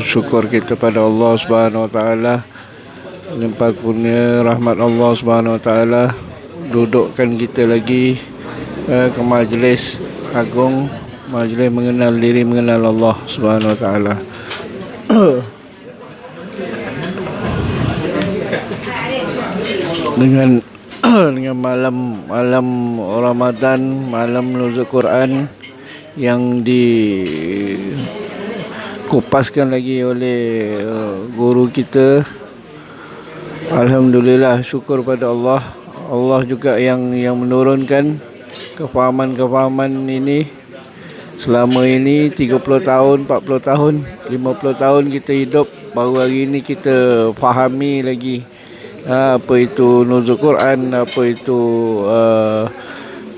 Syukur kita pada Allah Subhanahu Wa Taala, limpah kurnia rahmat Allah Subhanahu Wa Taala, dudukkan kita lagi ke majlis agung, majlis mengenal diri, mengenal Allah Subhanahu Wa Taala. dengan dengan malam Ramadan, malam nuzul Quran yang dikupaskan lagi oleh guru kita. Alhamdulillah, syukur pada Allah. Allah juga yang menurunkan kefahaman ini. Selama ini 30 tahun, 40 tahun, 50 tahun kita hidup, baru hari ini kita fahami lagi apa itu nuzul Quran, apa itu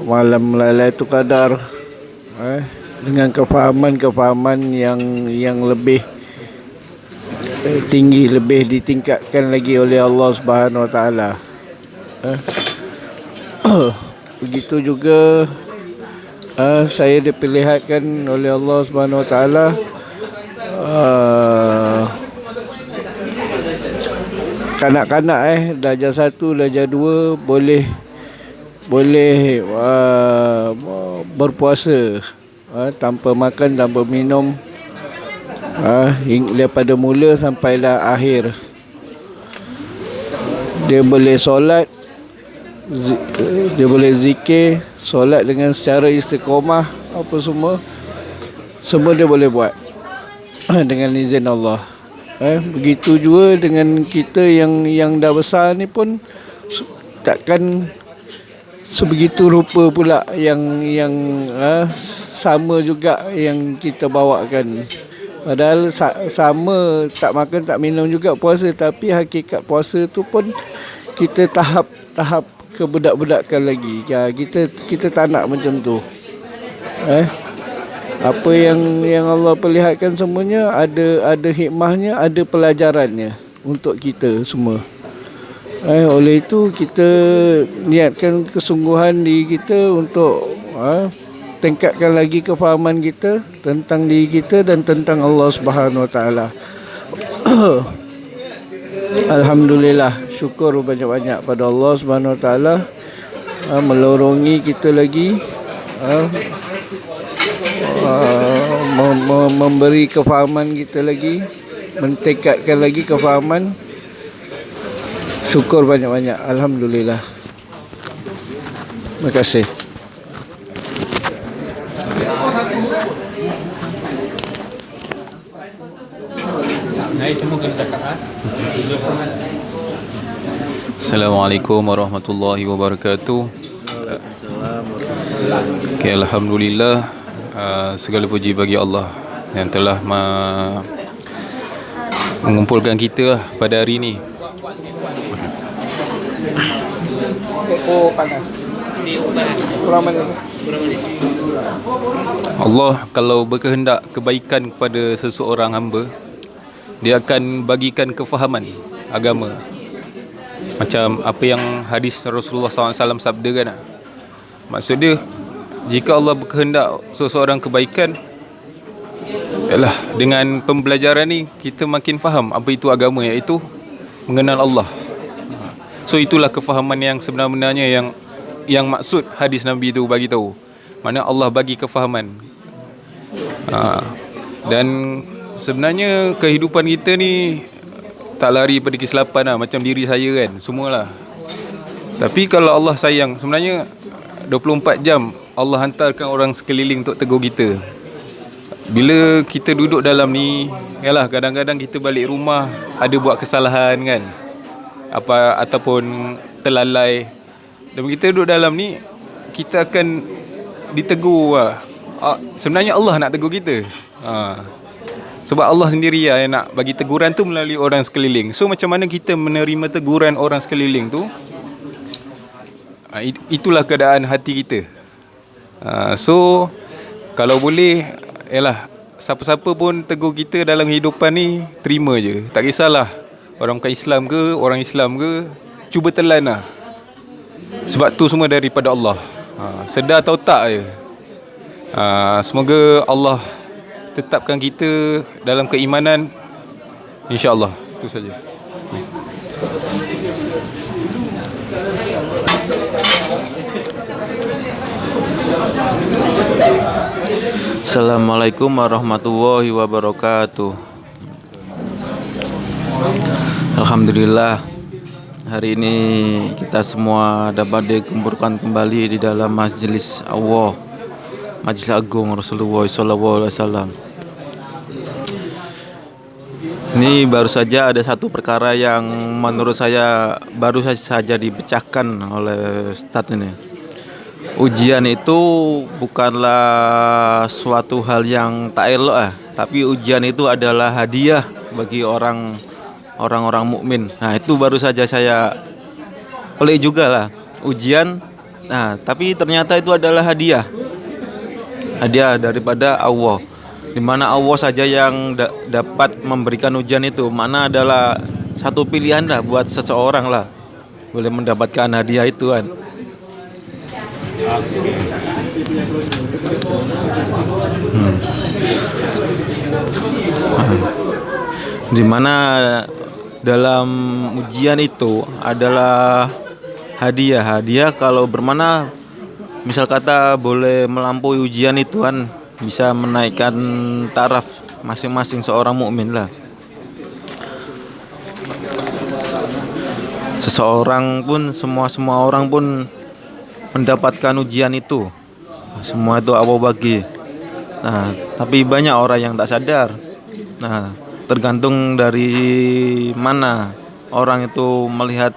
malam Lailatul Qadar, dengan kefahaman yang lebih tinggi, lebih ditingkatkan lagi oleh Allah Subhanahu Wa Taala. Begitu juga saya diperlihatkan oleh Allah Subhanahu Wa Taala kanak-kanak darjah 1, darjah 2 boleh berpuasa tanpa makan, tanpa minum, daripada mula sampailah akhir. Dia boleh solat, dia boleh zikir, solat dengan secara istiqamah, apa semua dia boleh buat dengan izin Allah. Begitu juga dengan kita yang dah besar ni pun takkan sebegitu rupa pula yang sama juga yang kita bawakan. Padahal sama, tak makan tak minum juga puasa, tapi hakikat puasa tu pun kita tahap kebudak-budakan lagi. Kita tak nak macam tu. Apa yang Allah perlihatkan semuanya ada hikmahnya, ada pelajarannya untuk kita semua. Oleh itu kita niatkan kesungguhan diri kita untuk tingkatkan lagi kefahaman kita tentang diri kita dan tentang Allah Subhanahu Wa Taala. Alhamdulillah, syukur banyak-banyak pada Allah Subhanahu Wa Taala melorongi kita lagi, memberi kefahaman kita lagi, meningkatkan lagi kefahaman. Syukur banyak-banyak. Alhamdulillah. Terima kasih. Assalamualaikum warahmatullahi wabarakatuh. Okay, alhamdulillah, segala puji bagi Allah yang telah mengumpulkan kita pada hari ini. Allah kalau berkehendak kebaikan kepada seseorang hamba, Dia akan bagikan kefahaman agama. Macam apa yang hadis Rasulullah SAW sabdakan. Maksud dia, jika Allah berkehendak seseorang kebaikan, ialah dengan pembelajaran ni kita makin faham apa itu agama, iaitu mengenal Allah. So itulah kefahaman yang sebenarnya yang maksud hadis Nabi itu bagi tahu. Mana Allah bagi kefahaman. Dan sebenarnya kehidupan kita ni tak lari pada kesilapan lah, macam diri saya kan, semualah. Tapi kalau Allah sayang, sebenarnya 24 jam Allah hantarkan orang sekeliling untuk tegur kita. Bila kita duduk dalam ni, yalah, kadang-kadang kita balik rumah ada buat kesalahan kan, ataupun terlalai. Dan kita duduk dalam ni, kita akan ditegur lah. Sebenarnya Allah nak tegur kita. Sebab Allah sendiri yang nak bagi teguran tu melalui orang sekeliling. So macam mana kita menerima teguran orang sekeliling tu, itulah keadaan hati kita. So kalau boleh, yalah, siapa-siapa pun tegur kita dalam kehidupan ni, terima je. Tak kisahlah orang bukan Islam ke, orang Islam ke, cuba telan lah. Sebab tu semua daripada Allah. Sedar atau tak je. Semoga Allah tetapkan kita dalam keimanan InsyaAllah. Itu saja. Assalamualaikum warahmatullahi wabarakatuh. Alhamdulillah, hari ini kita semua dapat dikumpulkan kembali di dalam Majelis Allah, Majelis Agung Rasulullah SAW. Ini baru saja ada satu perkara yang menurut saya baru saja dipecahkan oleh Ustadz ini. Ujian itu bukanlah suatu hal yang tak elok, tapi ujian itu adalah hadiah bagi orang-orang mukmin. Nah, itu baru saja saya pelik juga lah, ujian. Nah, tapi ternyata itu adalah hadiah daripada Allah, di mana Allah saja yang dapat memberikan ujian itu. Mana adalah satu pilihan lah buat seseorang lah, boleh mendapatkan hadiah itu kan. Di mana dalam ujian itu adalah hadiah kalau bermana misal kata boleh melampaui ujian itu kan, bisa menaikkan taraf masing-masing seorang mukmin lah. Seseorang pun semua orang pun mendapatkan ujian itu. Semua itu Allah bagi. Nah, tapi banyak orang yang tak sadar. Nah, tergantung dari mana orang itu melihat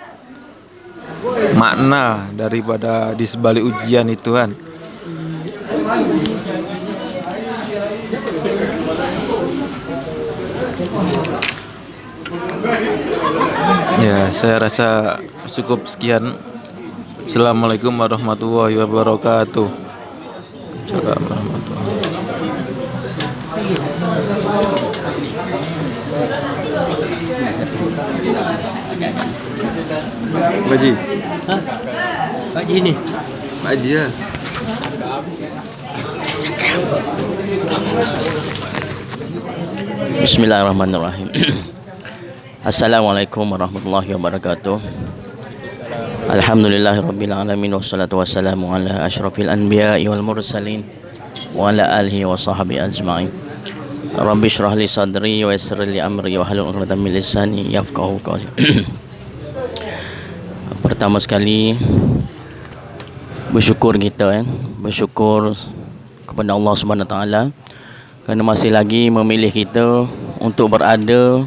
makna daripada di sebalik ujian itu kan. Ya, saya rasa cukup sekian. Assalamualaikum warahmatullahi wabarakatuh. Assalamualaikum warahmatullahi wabarakatuh. Pak Haji. Hah? Pak Haji ni? Pak Haji ya. Bismillahirrahmanirrahim. Assalamualaikum warahmatullahi wabarakatuh. Alhamdulillahirabbil alamin wassalatu wassalamu ala asyrafil anbiya'i wal mursalin wa ala alihi wa sahbihi ajma'in. Rabbi shrah li sadri wa yassir li amri wa hlul 'uqdatam min lisani yafqahu qawli. Pertama sekali bersyukur kita bersyukur kepada Allah Subhanahu wa taala kerana masih lagi memilih kita untuk berada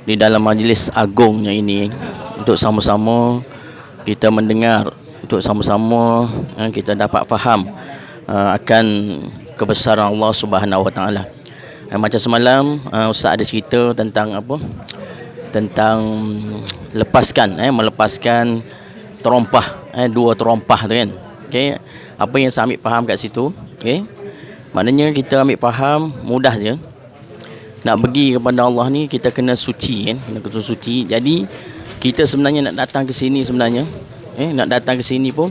di dalam majlis agungnya ini, untuk sama-sama kita mendengar, untuk sama-sama kita dapat faham akan kebesaran Allah Subhanahu wa taala. Macam semalam Ustaz ada cerita tentang apa? Tentang melepaskan terompah, dua terompah tu kan. Okey, apa yang saya ambil faham kat situ, okey? Maknanya kita ambil faham mudah je. Nak pergi kepada Allah ni kita kena suci kan, kena suci. Jadi kita sebenarnya nak datang ke sini sebenarnya, nak datang ke sini pun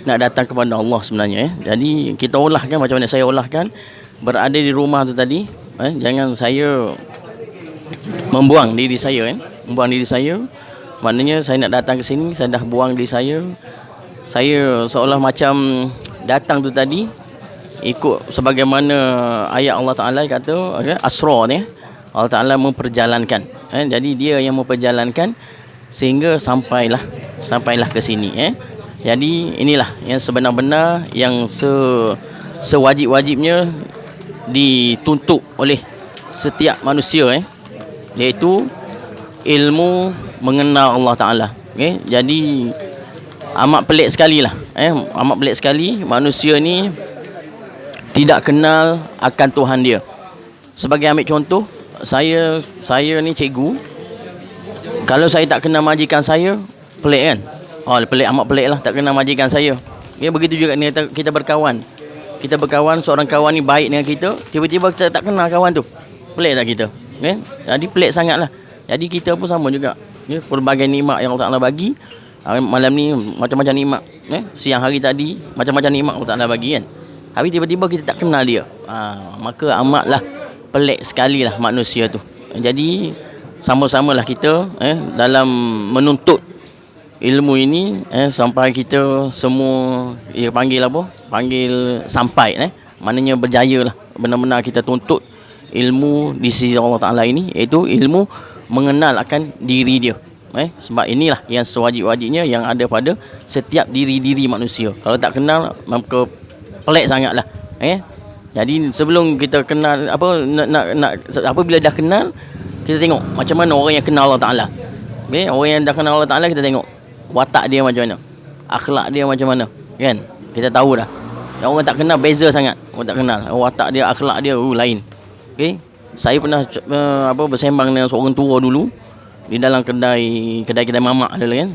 nak datang kepada Allah sebenarnya. Jadi kita olahkan macam mana saya olahkan berada di rumah tu tadi. Jangan saya membuang diri saya membuang diri saya. Maknanya saya nak datang ke sini, saya dah buang diri saya. Saya seolah macam datang tu tadi ikut sebagaimana ayat Allah Ta'ala kata, asra ni Allah Ta'ala memperjalankan. Jadi dia yang memperjalankan sehingga sampailah ke sini. Jadi inilah yang sebenar-benar yang sewajib-wajibnya dituntut oleh setiap manusia, iaitu ilmu mengenal Allah Ta'ala. Jadi amat pelik sekali lah, amat pelik sekali manusia ni tidak kenal akan Tuhan dia. Sebagai ambil contoh, saya ni cikgu. Kalau saya tak kenal majikan saya, pelik kan? Pelik, amat pelik lah tak kenal majikan saya. Begitu juga ni kita berkawan. Kita berkawan, seorang kawan ni baik dengan kita, tiba-tiba kita tak kenal kawan tu. Pelik tak kita? Jadi pelik sangatlah. Jadi kita pun sama juga. Pelbagai nikmat yang Allah Ta'ala bagi. Malam ni macam-macam nikmat. Siang hari tadi macam-macam nikmat Allah Ta'ala bagi kan. Habis tiba-tiba kita tak kenal dia. Maka amatlah pelik sekali lah manusia tu. Jadi sama-samalah kita dalam menuntut ilmu ini sampai kita semua panggil apa? Panggil sampai maknanya berjaya lah. Benar-benar kita tuntut ilmu di sisi Allah Ta'ala ini, iaitu ilmu mengenal akan diri dia. Sebab inilah yang sewajib-wajibnya yang ada pada setiap diri-diri manusia. Kalau tak kenal, maka pelik sangatlah. Jadi sebelum kita kenal apabila dah kenal, kita tengok macam mana orang yang kenal Allah Ta'ala. Orang yang dah kenal Allah Ta'ala, kita tengok watak dia macam mana, akhlak dia macam mana, kan? Kita tahu dah. Yang orang tak kenal beza sangat. Orang tak kenal, watak dia, akhlak dia lain. Okey, saya pernah bersembang dengan seorang tua dulu di dalam kedai mamak dulu, kan.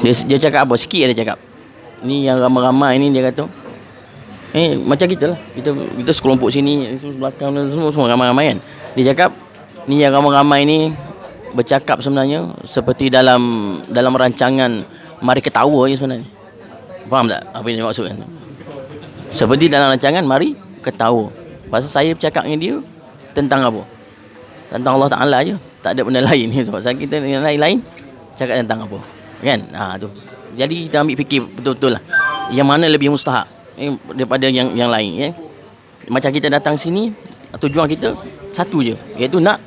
Dia cakap apa? Sikit dia cakap. Ni yang ramai-ramai ni, dia kata macam kita lah. Kita sekelompok sini, belakang semua ramai-ramai, kan. Dia cakap ni yang ramai-ramai ni bercakap sebenarnya seperti dalam rancangan Mari Ketawa je sebenarnya. Faham tak apa yang dia maksud, kan? Seperti dalam rancangan Mari Ketawa. Pasal saya bercakap dengan dia tentang apa? Tentang Allah Ta'ala je. Tak ada benda lain. Sebab kita yang lain-lain cakap tentang apa, kan? Tu. Jadi kita ambil fikir betul-betul lah, yang mana lebih mustahak daripada yang lain, ya? Macam kita datang sini, tujuan kita satu je, iaitu nak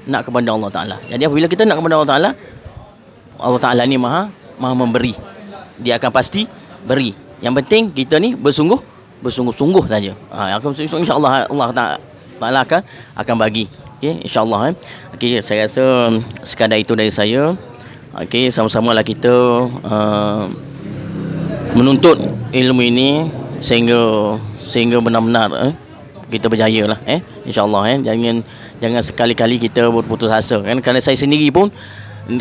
kepada Allah Ta'ala. Jadi apabila kita nak kepada Allah Ta'ala, Allah Ta'ala ni maha memberi. Dia akan pasti beri. Yang penting kita ni bersungguh-sungguh saja. InsyaAllah Allah Ta'ala akan bagi. Okay, InsyaAllah. Okay, saya rasa sekadar itu dari saya. Okay, sama-samalah kita menuntut ilmu ini sehingga benar-benar kita berjaya lah, InsyaAllah. Jangan sekali-kali kita berputus asa, kan? Kerana saya sendiri pun,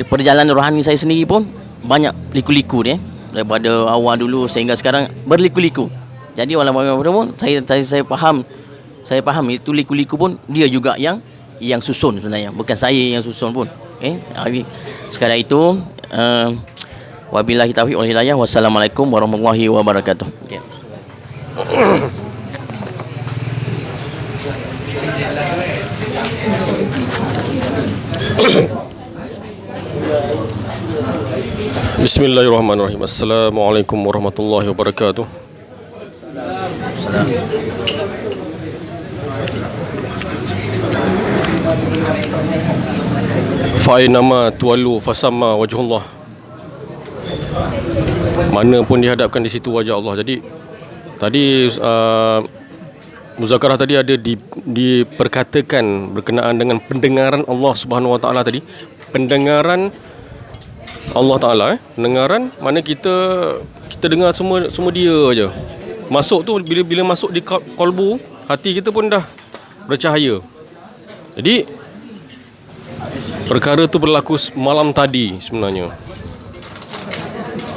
perjalanan rohani saya sendiri pun banyak liku-liku dia, daripada awal dulu sehingga sekarang berliku-liku. Jadi walaupun pun saya faham itu liku-liku pun dia juga yang susun sebenarnya, bukan saya yang susun pun. Sekadar itu, wabillahi taufiq wal hidayah. Wassalamualaikum warahmatullahi wabarakatuh. Bismillahirrahmanirrahim. Assalamualaikum warahmatullahi wabarakatuh. Fa'inama tuwallu fasamma wajhullah. Mana pun dihadapkan, di situ wajah Allah. Jadi tadi muzakarah tadi ada diperkatakan berkenaan dengan pendengaran Allah Subhanahu Wa Taala tadi. Pendengaran Allah Taala, pendengaran mana kita dengar semua dia aja. Masuk tu bila masuk di kolbu, hati kita pun dah bercahaya. Jadi perkara tu berlaku malam tadi sebenarnya.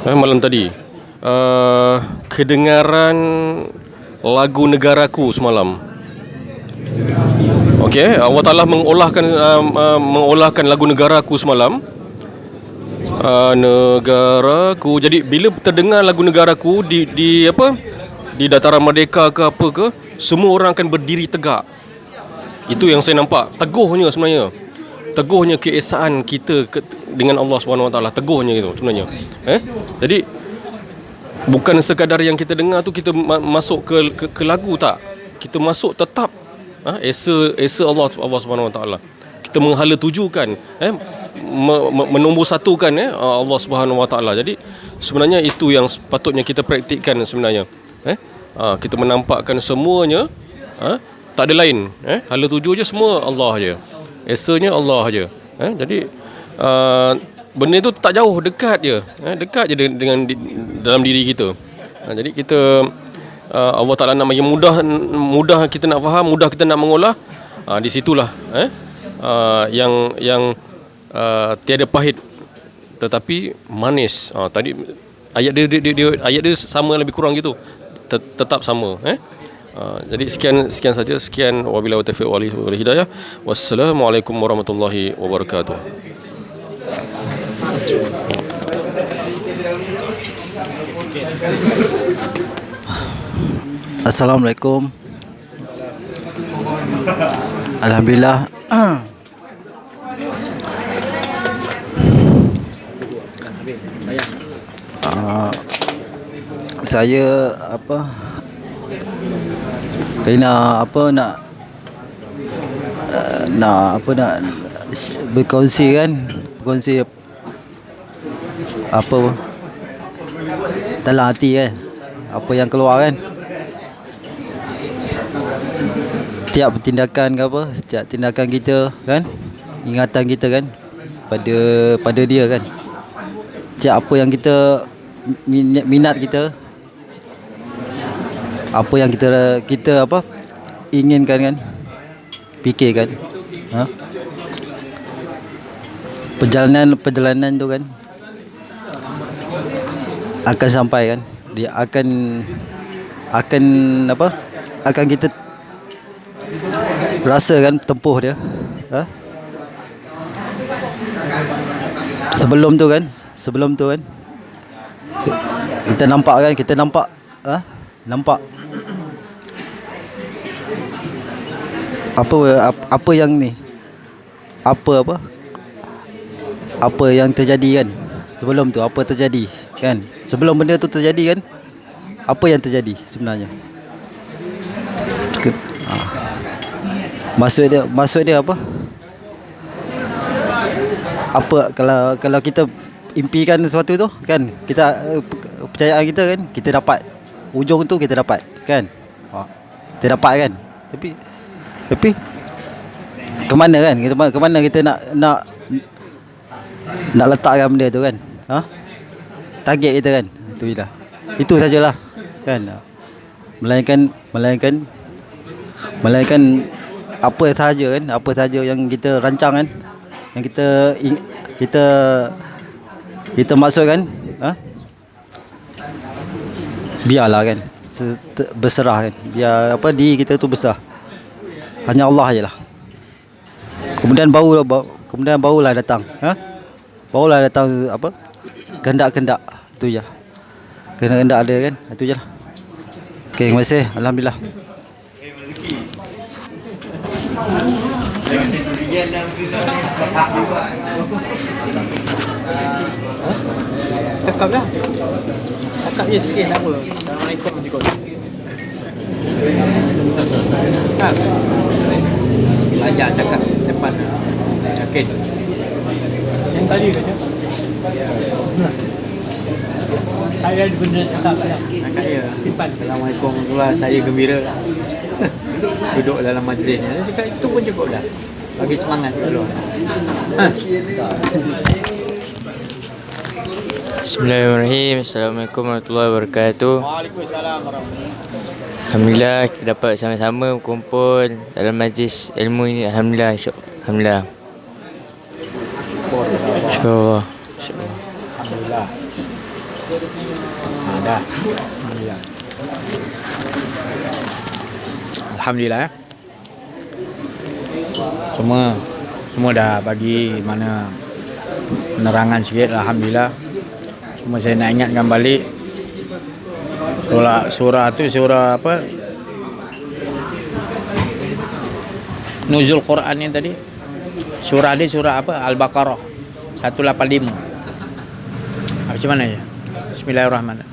Malam tadi kedengaran lagu Negaraku semalam. Okey, Allah Taala mengolahkan lagu Negaraku semalam. Negaraku. Jadi bila terdengar lagu Negaraku di dataran Merdeka ke apa ke, semua orang akan berdiri tegak. Itu yang saya nampak. Teguhnya sebenarnya. Teguhnya keesaan kita dengan Allah Subhanahu Wa Taala. Teguhnya itu sebenarnya. Jadi bukan sekadar yang kita dengar tu kita masuk ke lagu, tak. Kita masuk tetap esa Allah Subhanahu Wa Taala. Kita menghala tujukan, menombor satukan Allah Subhanahu Wa Taala. Jadi sebenarnya itu yang patutnya kita praktikkan sebenarnya. Kita menampakkan semuanya, tak ada lain. Hala tuju je, semua Allah je. Esanya Allah je. Jadi benda itu tak jauh, dekat je. Dekat je dengan dalam diri kita. Jadi kita Allah Ta'ala nak bagi mudah kita nak faham, mudah kita nak mengolah. Di situlah yang tiada pahit tetapi manis. Tadi ayat dia sama lebih kurang gitu. Tetap sama. Jadi sekian saja. Sekian, wabillahi taufiq wal hidayah. Wassalamualaikum warahmatullahi wabarakatuh. Assalamualaikum. Alhamdulillah Saya nak berkongsi dalam hati kan, apa yang keluar kan, setiap tindakan setiap tindakan kita kan, ingatan kita kan pada dia kan, setiap apa yang kita minat kita, apa yang kita inginkan kan, fikirkan, perjalanan tu kan akan sampai kan, dia akan kita rasakan tempuh dia, sebelum tu kan kita nampak apa yang ni, apa yang terjadi kan, sebelum tu apa terjadi kan, sebelum benda tu terjadi kan, apa yang terjadi sebenarnya. Maksud dia apa kalau kita impikan sesuatu tu kan, kita percayaan kita kan, kita dapat ujung tu, kita dapat kan, kita dapat kan, tapi ke mana kan, ke mana kita nak letakkan benda tu kan, target kita kan, itu sajalah kan, melainkan apa sahaja yang kita rancang kan, yang kita maksudkan, biarlah kan, berserah kan, biar diri kita tu besar, hanya Allah ajalah. Kemudian barulah datang kehendak tu je, kehendak ada kan, itu je lah. Okey, terima kasih, alhamdulillah. Cakap je sikit, tak apa. Assalamualaikum juga. Belajar cakap depan yakin. Yang tadi kata saya ada benda cakap lah. Depan. Assalamualaikum warahmatullahi, saya gembira duduk dalam majlis ni. Saya cakap itu pun cukup dah, bagi semangat dulu. Bismillahirrahmanirrahim. Assalamualaikum warahmatullahi wabarakatuh. Waalaikumsalam warahmatullahi. Alhamdulillah kita dapat sama-sama berkumpul dalam majlis ilmu ini. Alhamdulillah. Alhamdulillah. InsyaAllah. Alhamdulillah. Dah. Alhamdulillah. Alhamdulillah. Semua dah bagi mana penerangan sikit. Alhamdulillah. Cuma saya nak ingatkan balik, surah tu surah apa? Nuzul Quran ni tadi. Surah ni surah apa? Al-Baqarah 185. Macam mana ya? Bismillahirrahmanirrahim.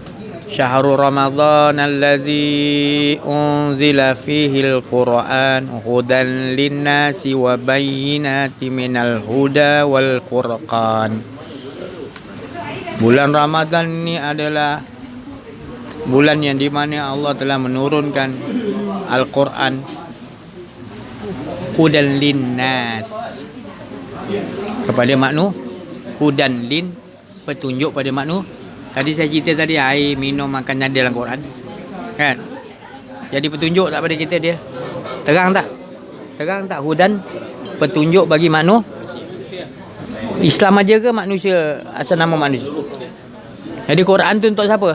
Syahrul Ramadan allazi unzila fihi al-Quran hudan lin-nasi wa bayyinatin minal huda wal furqan. Bulan Ramadan ni adalah bulan yang di mana Allah telah menurunkan Al-Quran hudan lin-nas, kepada maknu, hudan lin, petunjuk pada maknu. Tadi saya cerita tadi air, minum, makan ada dalam Quran kan, jadi petunjuk tak pada kita dia? Terang tak hudan, petunjuk bagi maknu. Islam aja ke manusia, asal nama manusia? Jadi Quran tu untuk siapa?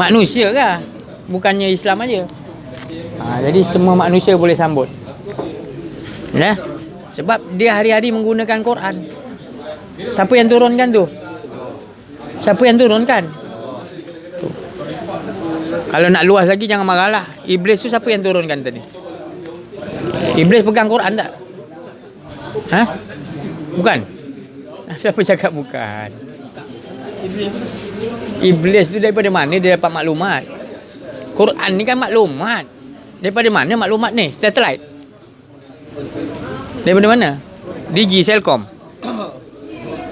Manusia ke? Bukannya Islam aja. Jadi semua manusia boleh sambut. Ya? Sebab dia hari-hari menggunakan Quran. Siapa yang turunkan tu? Siapa yang turunkan? Tu. Kalau nak luas lagi jangan marahlah. Iblis tu siapa yang turunkan tadi? Iblis pegang Quran tak? Bukan? Siapa cakap bukan? Iblis tu daripada mana dia dapat maklumat? Quran ni kan maklumat. Daripada mana maklumat ni? Satellite. Daripada mana? Digi Selcom.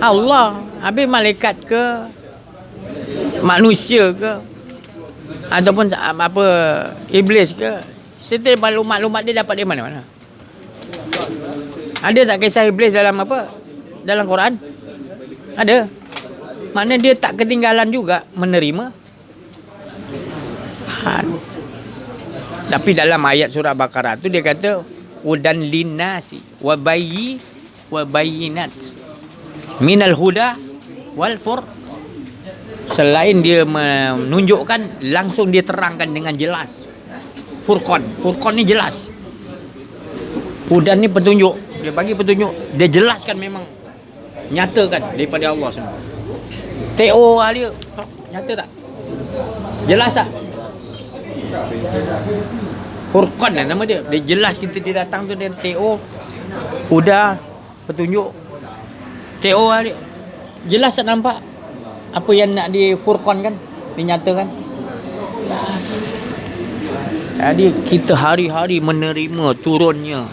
Allah. Habis malaikat ke, manusia ke, ataupun apa, iblis ke, setiap maklumat dia dapat dari mana-mana. Ada tak kisah iblis dalam apa? Dalam Quran? Ada. Maknanya dia tak ketinggalan juga menerima. Tapi dalam ayat surah Baqarah tu dia kata hudan linnasi wa bayyinat minal huda wal fur. Selain dia menunjukkan, langsung dia terangkan dengan jelas. Furqan ni jelas. Hudan ni petunjuk. Dia bagi petunjuk, dia jelaskan, memang nyatakan daripada Allah semua. TO dia nyata tak? Jelas tak? Furqan lah nama dia. Dia jelas, kita dia datang tu dia TO, huda, petunjuk. TO dia jelas tak nampak apa yang nak difurqan kan, dinyatakan. Jadi kita hari-hari menerima turunnya,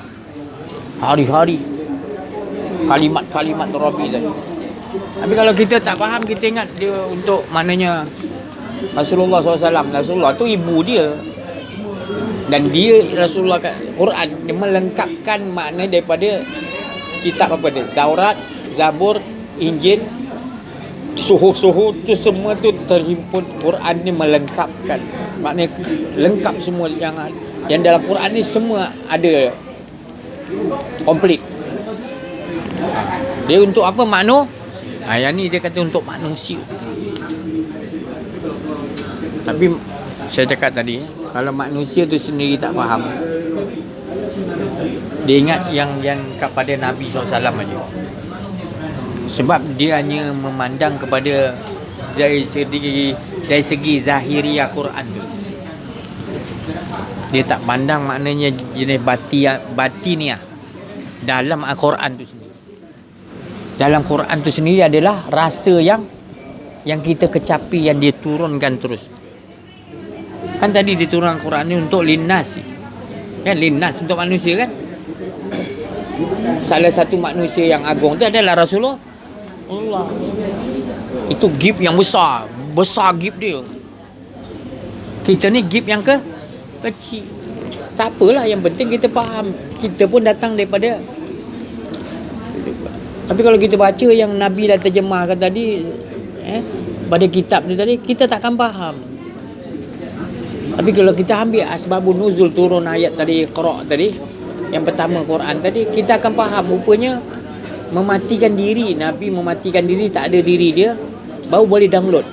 hari-hari kalimat-kalimat Rabbi tadi. Tapi kalau kita tak faham, kita ingat dia untuk maknanya Rasulullah SAW. Rasulullah tu ibu dia, dan dia Rasulullah Quran dia melengkapkan makna daripada kitab apa dia, Taurat, Zabur, Injil, suhuf tu semua tu terhimpun. Quran ni melengkapkan, maknanya lengkap semua yang dalam Quran ni semua ada, komplit. Dia untuk apa makna? Yang ni dia kata untuk manusia. Tapi saya cakap tadi, kalau manusia tu sendiri tak faham, dia ingat yang kepada Nabi SAW aja. Sebab dia hanya memandang kepada dari segi zahiriah Quran tu. Dia tak pandang maknanya jenis batiniah dalam Al-Quran tu sendiri. Dalam Quran tu sendiri adalah rasa yang kita kecapi, yang dia turunkan terus. Kan tadi diturunkan Quran ni untuk linnas. Kan linnas untuk manusia kan? Salah satu manusia yang agung tu adalah Rasulullah Allah. Itu gift yang besar gift dia. Kita ni gift yang kecil. Tak apalah, yang penting kita faham. Kita pun datang daripada. Tapi kalau kita baca yang Nabi dah terjemahkan tadi, pada kitab tu tadi, kita takkan faham. Tapi kalau kita ambil asbabun nuzul turun ayat tadi, Iqra tadi, yang pertama Quran tadi, kita akan faham rupanya mematikan diri. Nabi mematikan diri, tak ada diri dia, baru boleh download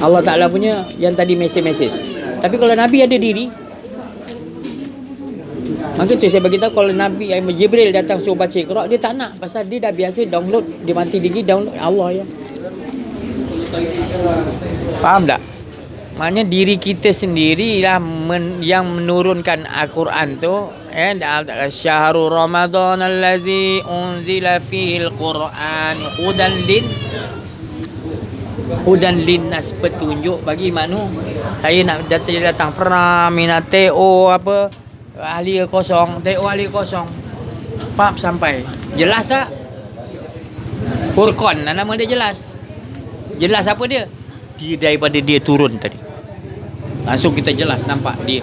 Allah Ta'ala punya yang tadi mesej-mesej. Tapi kalau Nabi ada diri, maka tu saya bagi tahu, kalau Nabi Jibril datang suruh baca Iqra, dia tak nak, pasal dia dah biasa download, dia mati diri download Allah ya. Faham tak? Maknanya diri kita sendirilah yang menurunkan Al-Quran tu. Syahrul Ramadan allazi unzila fihil Quran hudan linnas, petunjuk bagi manusia. Saya nak datang pernah minat TO apa ahli kosong, TO ahli kosong, pap sampai jelas tak? Furqan nama dia jelas. Jelas apa dia? Dia daripada dia turun tadi, langsung kita jelas nampak dia.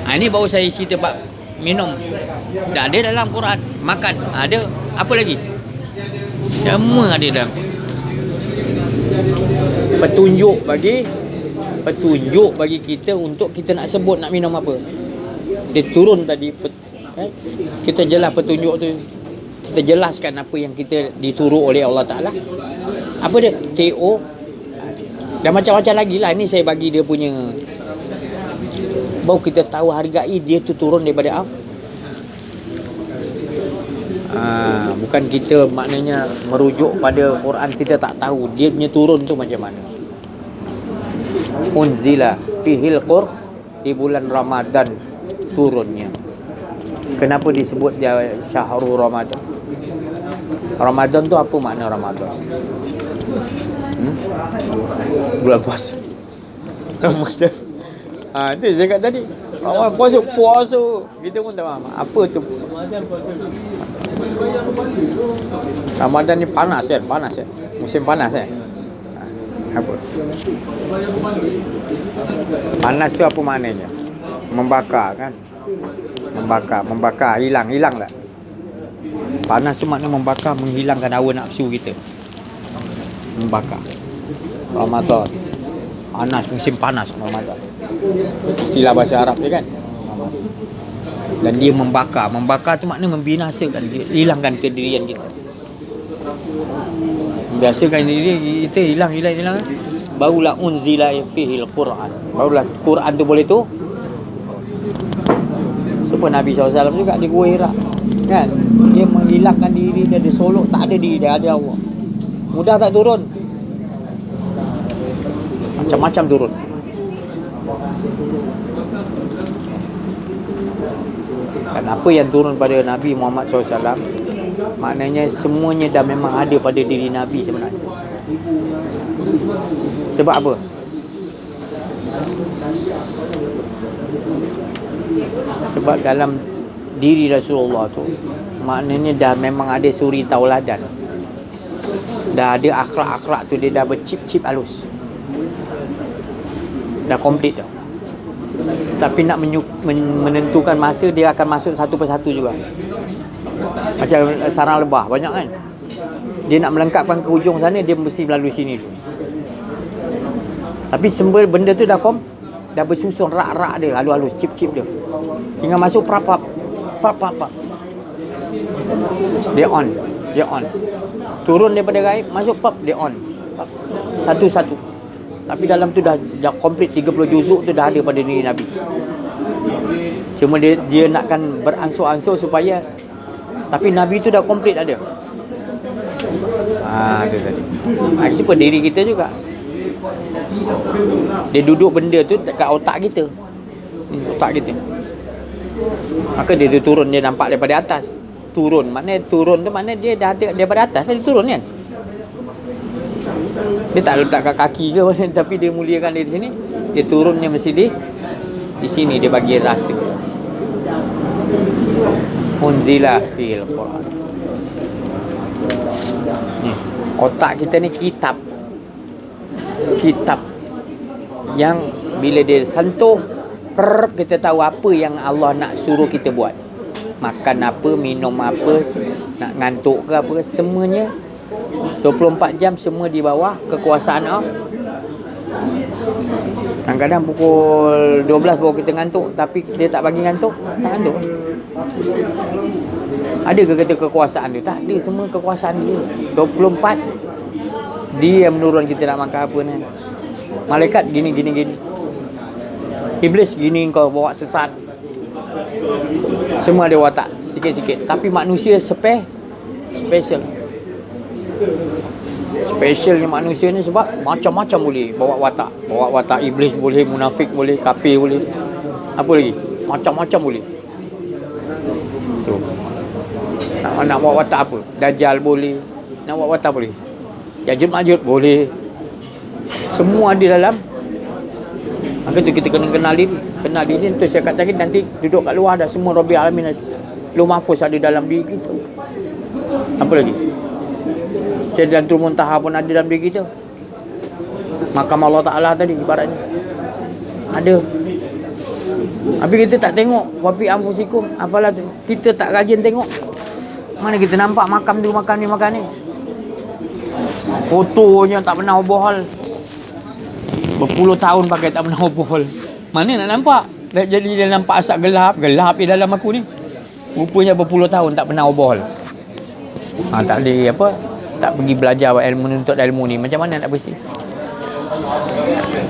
Ini baru saya cerita bab minum, dah ada dalam Quran. Makan ada, apa lagi? Semua ada dalam petunjuk bagi kita untuk kita nak sebut nak minum apa. Dia turun tadi, kita jelas petunjuk tu, kita jelaskan apa yang kita disuruh oleh Allah Ta'ala. Apa dia? TO dan macam-macam lagi lah. Ini saya bagi dia punya, baru kita tahu hargai dia tu turun daripada Allah. Bukan kita maknanya merujuk pada Quran, kita tak tahu dia punya turun tu macam mana. Unzila fihil Qur, di bulan Ramadan turunnya. Kenapa disebut dia Syahrul Ramadan? Ramadan tu apa makna Ramadan? Bulan puasa. Itu saya cakap tadi. Awal puasa. Kita pun tak faham. Apa tu? Ramadan ni panas kan? Musim panas kan? Apa? Panas tu apa maknanya? Membakar kan? Membakar, hilang tak? Panas tu makna membakar, menghilangkan hawa nafsu kita. Membakar. Ramadan. Panas, musim panas Ramadan. Istilah bahasa Arab dia kan. Dan dia membakar. Membakar tu makna membinasakan, hilangkan kedirian kita. Membiasakan diri kita hilang. Barulah unzila fihi al-Quran. Barulah Quran tu boleh tu. Sebab Nabi SAW juga di Gua Hira kan, dia menghilangkan diri dia, solok, tak ada diri dia, ada Allah. Mudah tak turun? Macam-macam turun. Dan apa yang turun pada Nabi Muhammad SAW, maknanya semuanya dah memang ada pada diri Nabi sebenarnya. Sebab apa? Sebab dalam diri Rasulullah tu, maknanya dah memang ada suri tauladan. Dah ada akhlak-akhlak tu, dia dah bercip-cip halus. Dah komplit dah. Tapi nak menentukan masa, dia akan masuk satu persatu juga. Macam sarang lebah, banyak kan? Dia nak melengkapkan ke hujung sana, dia mesti melalui sini tu. Tapi semua benda tu dah bersusun rak-rak dia, halus-halus, cip-cip dia. Tinggal masuk prap. Dia on. Turun daripada gaib, masuk pap, dia on. Satu-satu. Tapi dalam tu dah komplit 30 juzuk tu dah ada pada diri Nabi. Cuma dia nakkan beransur-ansur supaya, tapi Nabi tu dah komplit ada. Tu tadi. Siapa diri kita juga. Dia duduk benda tu dekat otak kita. Otak kita. Maka dia tu turun, dia nampak daripada atas. Turun tu maknanya dia dah ada daripada atas, dia turun kan. Dia tak letak kat kaki ke mana, tapi dia muliakan dia di sini. Dia turunnya mesti di sini, dia bagi rasa. Unzila fil Quran. Ni, otak kita ni kitab yang bila dia sentuh, kita tahu apa yang Allah nak suruh kita buat. Makan apa, minum apa, nak ngantuk ke apa, semuanya 24 jam semua di bawah kekuasaan Allah. Kadang-kadang pukul 12 baru kita ngantuk, tapi dia tak bagi ngantuk, tak ngantuk. Ada ke kata kekuasaan dia? Tak ada, semua kekuasaan dia. 24 dia menurun kita nak makan apa ni. Malaikat gini. Iblis gini, kau bawa sesat. Semua ada watak sikit-sikit. Tapi manusia special. Specialnya manusia ni sebab macam-macam boleh bawa watak iblis boleh, munafik boleh, kafir boleh. Apa lagi? Macam-macam boleh. Tu. Nak bawa watak apa? Dajjal boleh. Nak bawa watak boleh. Yajud Majud boleh. Semua ada dalam. Maka tu kita kena kenal diri. Tu saya kata tadi, nanti duduk kat luar dah semua Rabbil Alamin. Lu mahfuz ada dalam diri kita. Apa lagi? Sidratul Muntaha pun ada dalam diri kita. Makam Allah Ta'ala tadi ibaratnya ada. Habis kita tak tengok. Wa fi anfusikum, apalah tu. Kita tak rajin tengok. Mana kita nampak makam tu, makam ni. Fotonya tak pernah overhaul. Berpuluh tahun pakai tak pernah overhaul. Mana nak nampak? Jadi dia nampak asap gelap di dalam aku ni. Rupanya berpuluh tahun tak pernah overhaul. Tak ada apa, tak pergi belajar ilmu, menuntut ilmu ni. Macam mana nak bersih?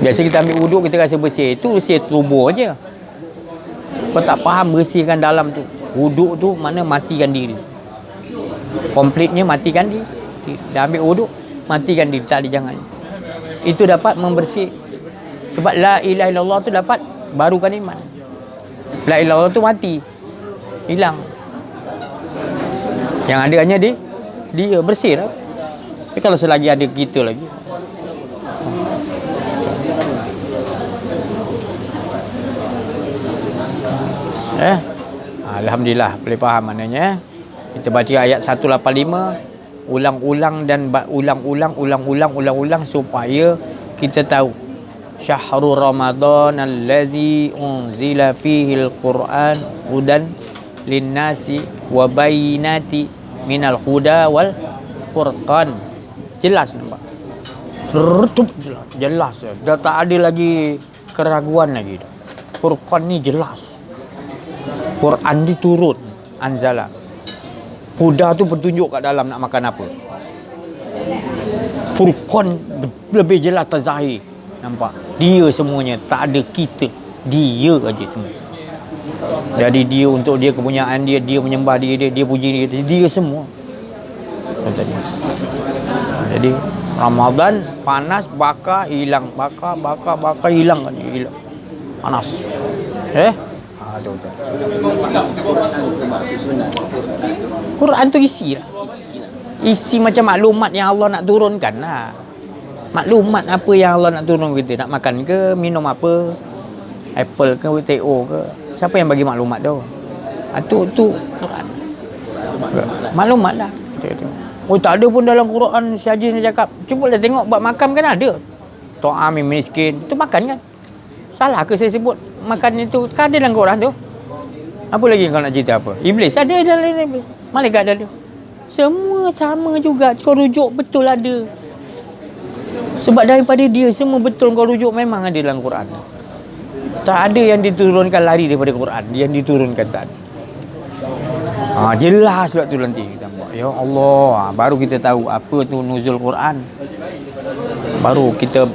Biasa kita ambil wuduk, kita rasa bersih. Itu bersih tubuh aja. Kau tak faham bersihkan dalam tu. Wuduk tu mana matikan diri. Komplitnya matikan diri. Dah ambil wuduk, matikan diri, tak ada jangan. Itu dapat membersih. Sebab la ilaha illallah tu dapat barukan iman. La ilaha illallah tu mati, hilang. Yang ada hanya dia bersih lah. Tapi kalau selagi ada kita lagi, Alhamdulillah boleh faham maknanya. Kita baca ayat 185 ulang-ulang dan ulang-ulang supaya kita tahu syahrul ramadan allazi unzila fihi al-Quran hudan linnasi wa bayyinati minal huda wal furqan. Jelas nampak. Jelas. Dah tak ada lagi keraguan lagi. Furqan ni jelas. Quran diturun anzala. Huda tu petunjuk kat dalam nak makan apa. Furqan lebih jelas terzahir. Nampak? Dia semuanya, tak ada kita. Dia aja semua. Jadi dia untuk dia kepunyaan dia, dia menyembah dia puji dia semua. Jadi Ramadan panas bakar hilang, bakar hilang kan, hilang. Panas. Quran tu isi lah. Isi macam maklumat yang Allah nak turunkan lah. Maklumat apa yang Allah nak turun kita. Nak makan ke, minum apa, apple ke, WTO ke. Siapa yang bagi maklumat tu? Tu Quran. Maklumat lah. Oh tak ada pun dalam Quran si Haji ni cakap. Cubalah tengok bab makan kan ada. Ta'amin miskin. Tu makan kan? Salah ke saya sebut makan itu? Kan ada dalam Quran tu. Apa lagi kau nak cerita apa? Iblis ada dalam Iblis. Malaikat ada. Semua sama juga. Kau rujuk betul ada. Sebab daripada dia semua betul kau rujuk memang ada dalam Quran. Tak ada yang diturunkan lari daripada Quran. Yang diturunkan tak ada. Jelas sebab tu nanti kita buat. Ya Allah, baru kita tahu apa tu nuzul Quran. Baru kita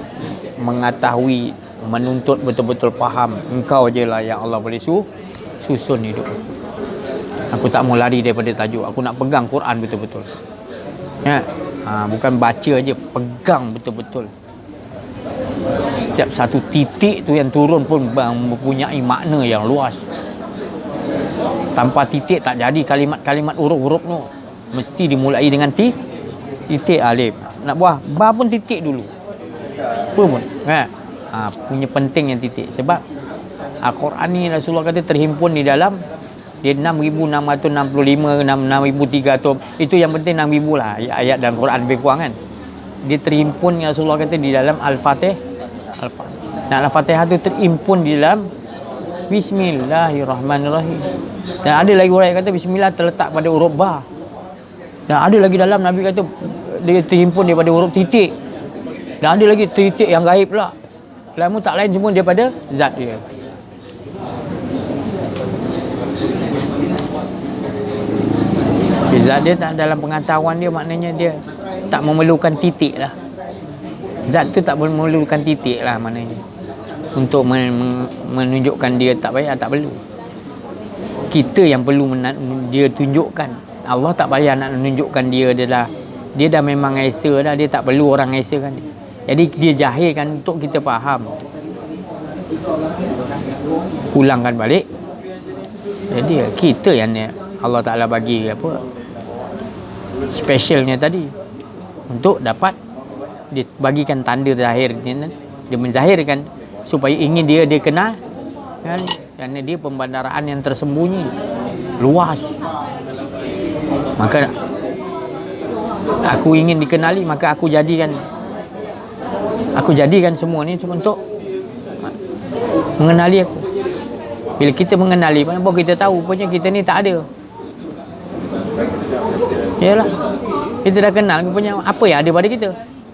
mengetahui, menuntut betul-betul faham. Engkau je lah yang Allah boleh susun hidup. Aku tak mau lari daripada tajuk. Aku nak pegang Quran betul-betul. Ya. Bukan baca aja, pegang betul-betul. Setiap satu titik tu yang turun pun mempunyai makna yang luas. Tanpa titik tak jadi kalimat-kalimat huruf-huruf tu. Mesti dimulai dengan titik alif. Nak buah ba pun titik dulu. Apa pun. Punya penting yang titik. Sebab Al-Quran ni Rasulullah kata terhimpun di dalam dia 6,665, 6,300. Itu yang penting 6,000 lah ayat dalam Quran lebih kurang kan. Dia terhimpun Rasulullah kata di dalam Al-Fatihah. Nah, Al-Fatihah tu terhimpun di dalam Bismillahirrahmanirrahim. Dan ada lagi orang yang kata Bismillah terletak pada huruf ba. Dan ada lagi dalam Nabi kata dia terhimpun daripada huruf titik. Dan ada lagi titik yang gaib pula. Ilmu tak lain semua daripada zat dia. Zat dia tak dalam pengetahuan dia, maknanya dia tak memerlukan titik lah. Zat tu tak memerlukan titik lah maknanya. Untuk menunjukkan dia tak payah, tak perlu. Kita yang perlu dia tunjukkan. Allah tak payah nak menunjukkan dia dah memang esa dah, dia tak perlu orang esakan dia. Jadi dia jahilkan untuk kita faham. Pulangkan balik. Jadi kita yang Allah Ta'ala bagi apa specialnya tadi untuk dapat dia bagikan tanda zahir dia menzahirkan supaya ingin dia kenal kan? Kerana dia pembandaraan yang tersembunyi luas. Maka aku ingin dikenali, maka aku jadikan semua ni cuma untuk mengenali aku. Bila kita mengenali, baru kita tahu punya kita ni tak ada. Yalah. Kita dah kenal punya apa yang ada pada kita.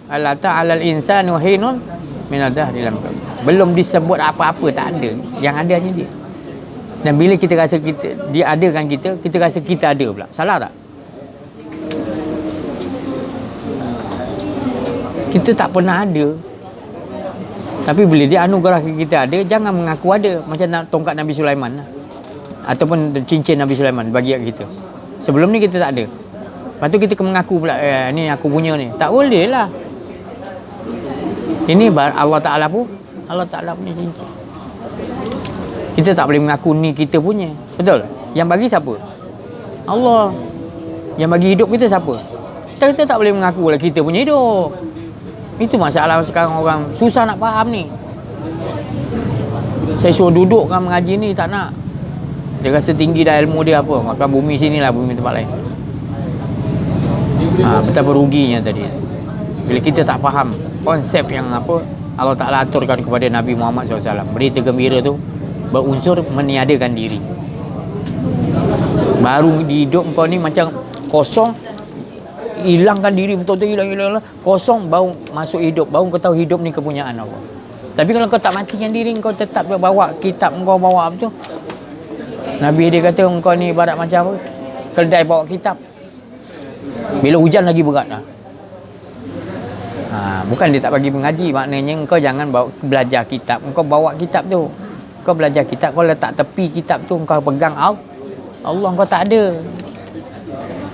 Allah ta'ala al-insanu hinun minadah dalam belum disebut apa-apa, tak ada. Yang ada hanya dia. Dan bila kita rasa dia adakan kita rasa kita ada pula. Salah tak? Kita tak pernah ada. Tapi bila dia anugerahkan kita ada, jangan mengaku ada. Macam tongkat Nabi Sulaiman lah. Ataupun cincin Nabi Sulaiman bagi kita. Sebelum ni kita tak ada. Lepas tu kita mengaku pula, ni aku punya ni. Tak boleh lah. Ini Allah Ta'ala punya cincin. Kita tak boleh mengaku ni kita punya. Betul? Yang bagi siapa? Allah. Yang bagi hidup kita siapa? Kita tak boleh mengaku lah kita punya hidup. Itu masalah sekarang orang susah nak faham ni. Saya suruh duduk kan mengaji ni tak nak. Dia rasa tinggi dah ilmu dia apa, maka bumi sinilah bumi tempat lain. Betapa ruginya tadi. Bila kita tak faham konsep yang apa Allah Ta'ala aturkan kepada Nabi Muhammad SAW, berita gembira tu berunsur meniadakan diri. Baru hidup kau ni macam kosong, hilangkan diri betul-betul, hilang kosong, baru masuk hidup, baru kau tahu hidup ni kepunyaan Allah. Tapi kalau kau tak matikan diri, kau tetap bawa kitab kau bawa betul. Nabi dia kata kau ni ibarat macam apa? Keldai bawa kitab. Bila hujan lagi berat lah. Bukan dia tak bagi mengaji, maknanya kau jangan bawa belajar kitab, kau bawa kitab tu. Kau belajar kitab, kau letak tepi kitab tu, kau pegang Allah, kau tak ada.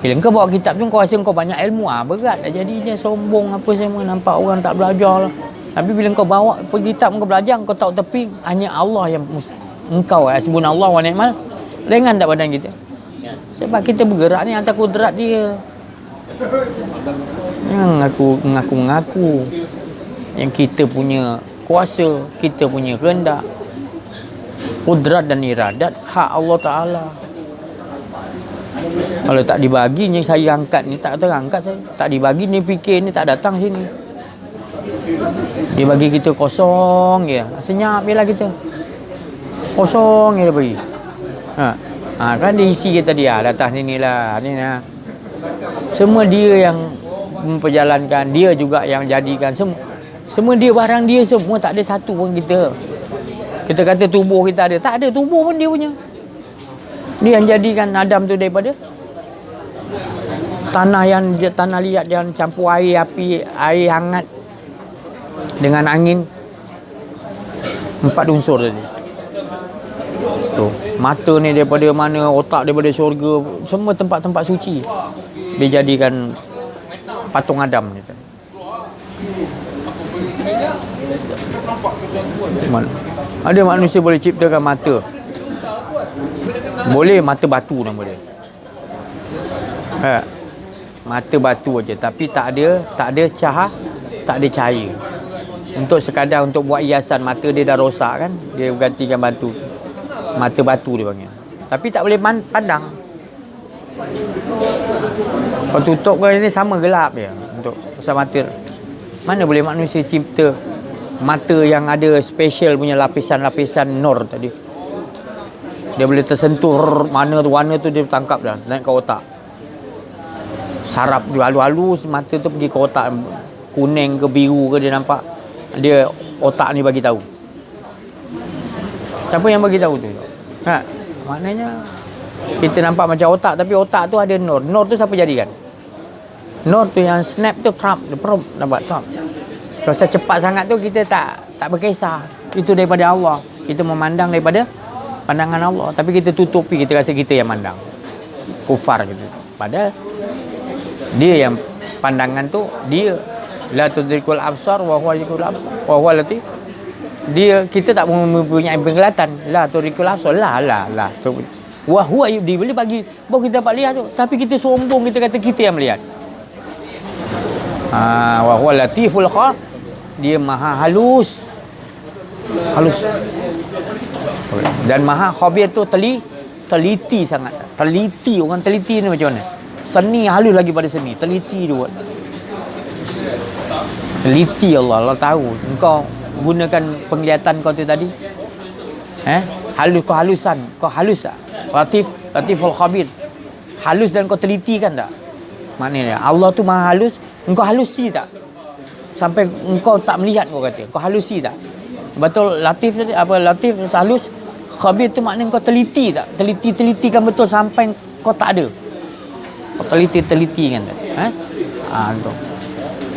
Bila kau bawa kitab tu, kau rasa kau banyak ilmu, berat dah jadinya, sombong apa semua, nampak orang tak belajar lah. Tapi bila kau bawa kitab, kau belajar, kau tahu tepi, hanya Allah yang engkau, hasbunallah wa ni'mal. Ringan tak badan kita? Sebab kita bergerak ni atas kudrat dia. Yang mengaku yang kita punya kuasa, kita punya kehendak, kudrat dan iradat hak Allah Ta'ala. Kalau tak dibagi ni saya angkat ni, tak terangkat saya. Tak dibagi ni fikir ni tak datang sini. Dia bagi kita kosong je, senyap je lah kita. Kosong je dia bagi. Kan dia isi kita dia datang sini lah ni lah. Semua dia yang memperjalankan, dia juga yang jadikan, semua dia, barang dia semua, tak ada satu pun kita. Kita kata tubuh kita ada, tak ada tubuh pun dia punya. Dia yang jadikan Adam tu daripada tanah liat yang campur air, api, air hangat dengan angin, 4 unsur tadi. Tu, mata ni daripada mana, otak daripada syurga, semua tempat-tempat suci dia jadikan patung Adam ni. Ada manusia boleh ciptakan mata, boleh mata batu nama dia. Mata batu aja, tapi tak ada cahaya. Untuk sekadar untuk buat hiasan, mata dia dah rosak kan, dia gantikan batu. Mata batu dia panggil. Tapi tak boleh pandang. Kau tutup kau ni sama gelap je untuk pasal mata. Mana boleh manusia cipta mata yang ada special punya lapisan-lapisan nur tadi. Dia boleh tersentuh mana tu, warna tu dia tangkap dah, naik ke otak. Sarap dia halus-halus, mata tu pergi ke otak, kuning ke biru ke dia nampak. Dia otak ni bagi tahu. Siapa yang bagi tahu tu? Maknanya kita nampak macam otak, tapi otak tu ada nur. Nur tu siapa jadikan? Nur tu yang snap tu, nampak tak? Kalau cepat sangat tu kita tak berkisah. Itu daripada Allah. Kita memandang daripada pandangan Allah, tapi kita tutupi, kita rasa kita yang mandang. Kufar gitu. Padahal dia yang pandangan tu, dia la tudrikul absar wa huwa yudrikul absar wa huwa latif. Dia, kita tak mempunyai penglihatan. La tudrikul absar, la. Wa huwa dia boleh bagi baru kita dapat lihat tu, tapi kita sombong, kita kata kita yang melihat. Wa huwa latiful khabir, dia maha halus. Dan maha khabir tu teliti sangat. Teliti, orang teliti ni macam mana? Seni halus lagi pada seni, teliti dia buat. Teliti Allah tahu. Engkau gunakan penglihatan kau tu tadi. Kau halus tak? Latiful khabir. Halus dan kau teliti kan tak? Maknanya Allah tu maha halus, engkau halusi tak? Sampai engkau tak melihat, kau kata. Kau halusi tak? Betul latif tadi, apa latif halus, khabir tu maknanya kau teliti tak? Teliti-telitikan betul sampai kau tak ada. Kau teliti kan tak? Tu.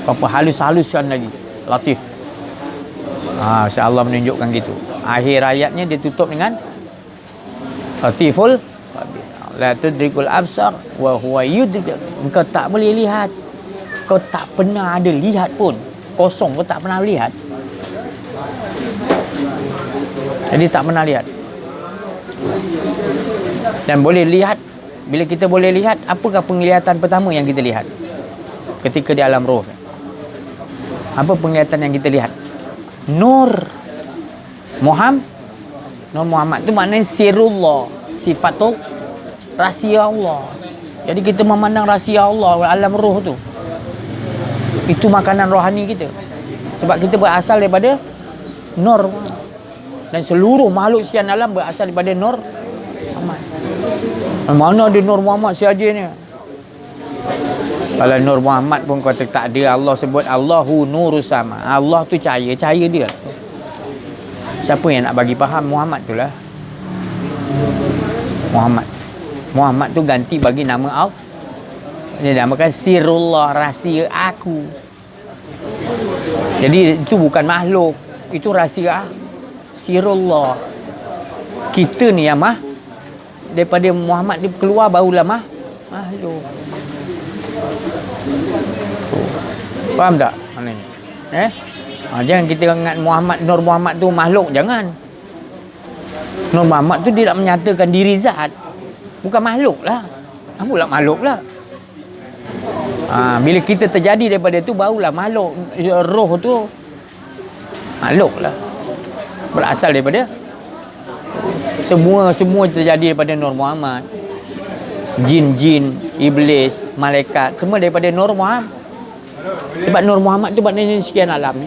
Kau halus-haluskan lagi. Latif. Allah menunjukkan gitu. Akhir ayatnya dia tutup dengan Latiful la tudrikul absar wa huwa yudrik. Engkau tak boleh lihat. Kau tak pernah ada lihat pun. Kosong, kau tak pernah lihat. Jadi tak pernah lihat. Dan boleh lihat, bila kita boleh lihat, apakah penglihatan pertama yang kita lihat ketika di alam roh? Apa penglihatan yang kita lihat? Nur Muhammad tu maknanya sirullah. sifat tu rahsia Allah. Jadi kita memandang rahsia Allah alam roh tu. Itu makanan rohani kita. Sebab kita berasal daripada Nur. Dan seluruh makhluk sekian alam berasal daripada Nur Muhammad. Mana ada Nur Muhammad saja ni? Kalau Nur Muhammad pun kata tak ada. Allah sebut Allahu Nurus Sama. Allah tu cahaya, cahaya dia. Siapa yang nak bagi faham Muhammad tu lah. Muhammad tu ganti bagi nama Allah. Dia namakan Sirullah, rahsia aku. Jadi itu bukan makhluk, itu rahsia Sirullah. Kita ni yang daripada Muhammad dia keluar barulah makhluk. Faham tak? Mana ni? Jangan kita ingat Nur Muhammad tu makhluk, jangan. Nur Muhammad tu dia nak menyatakan diri zat. Bukan makhluk lah. Pula makhluk lah. Bila kita terjadi daripada tu barulah makhluk. Roh tu makhluk lah. Berasal daripada semua terjadi daripada Nur Muhammad. Jin-jin, iblis, malaikat, semua daripada Nur Muhammad. Sebab Nur Muhammad tu maknanya sekian alam ni.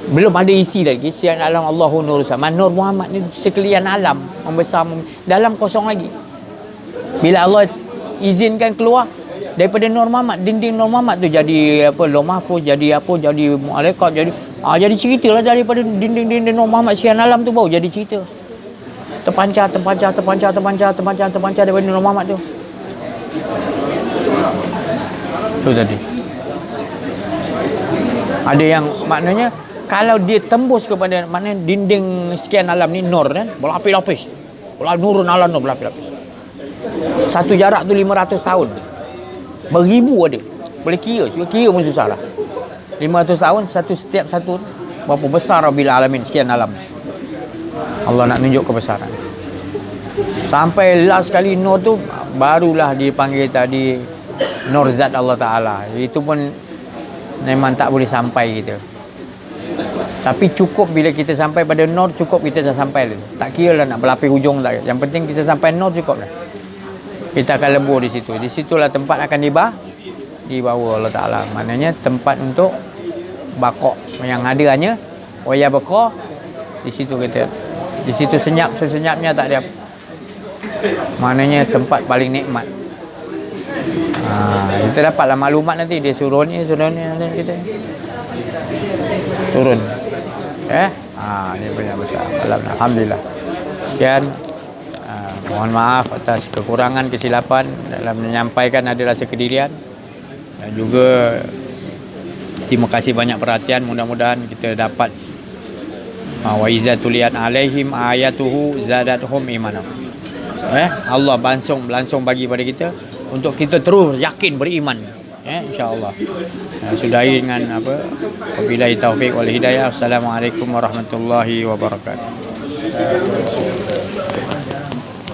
Belum ada isi lagi. Sekian alam Allahu Nur Sama. Nur Muhammad ni sekalian alam membesar dalam kosong lagi. Bila Allah izinkan keluar daripada Nur Muhammad, dinding Nur Muhammad tu jadi apa, Lauh Mahfuz, jadi apa, jadi malaikat, jadi cerita lah daripada dinding Nur Muhammad sekian alam tu baru jadi cerita. Terpancar daripada Nur Muhammad tu. Tu tadi. Ada yang maknanya kalau dia tembus kepada maknanya dinding sekian alam ni nur kan, berlapis-lapis. Nurun ala nur berlapis-lapis. Satu jarak tu 500 tahun. Beribu ada. Boleh kira pun susah lah. 500 tahun setiap satu berapa besar Rabbil Alamin sekian alam. Allah nak tunjuk kebesaran. Sampai last kali nur tu barulah dipanggil tadi Nur Zat Allah Ta'ala. Itu pun memang tak boleh sampai kita. Tapi cukup bila kita sampai pada nur, cukup kita dah sampai. Tak kira lah nak berlapis hujung tak. Yang penting kita sampai nur cukup dah. Kita akan lebur di situ. Di situlah tempat akan dibawa Allah Ta'ala. Maknanya tempat untuk bakok. Yang ada hanya waya bakok. Di situ kita. Di situ senyap sesenyapnya tak ada. Maknanya tempat paling nikmat. Kita dapatlah maklumat nanti. Dia suruh ni kita. Turun. Ini banyak besar. Alhamdulillah. Sekian. Mohon maaf atas kekurangan, kesilapan dalam menyampaikan ada rasa kedirian. Dan juga terima kasih banyak perhatian. Mudah-mudahan kita dapat wa iza tuliyat alaihim ayatuhu zadatuhum imanan. Allah langsung bagi pada kita untuk kita terus yakin beriman. InsyaAllah. Sudahi dengan apa? Wabillahi taufiq wal hidayah. Assalamualaikum warahmatullahi wabarakatuh.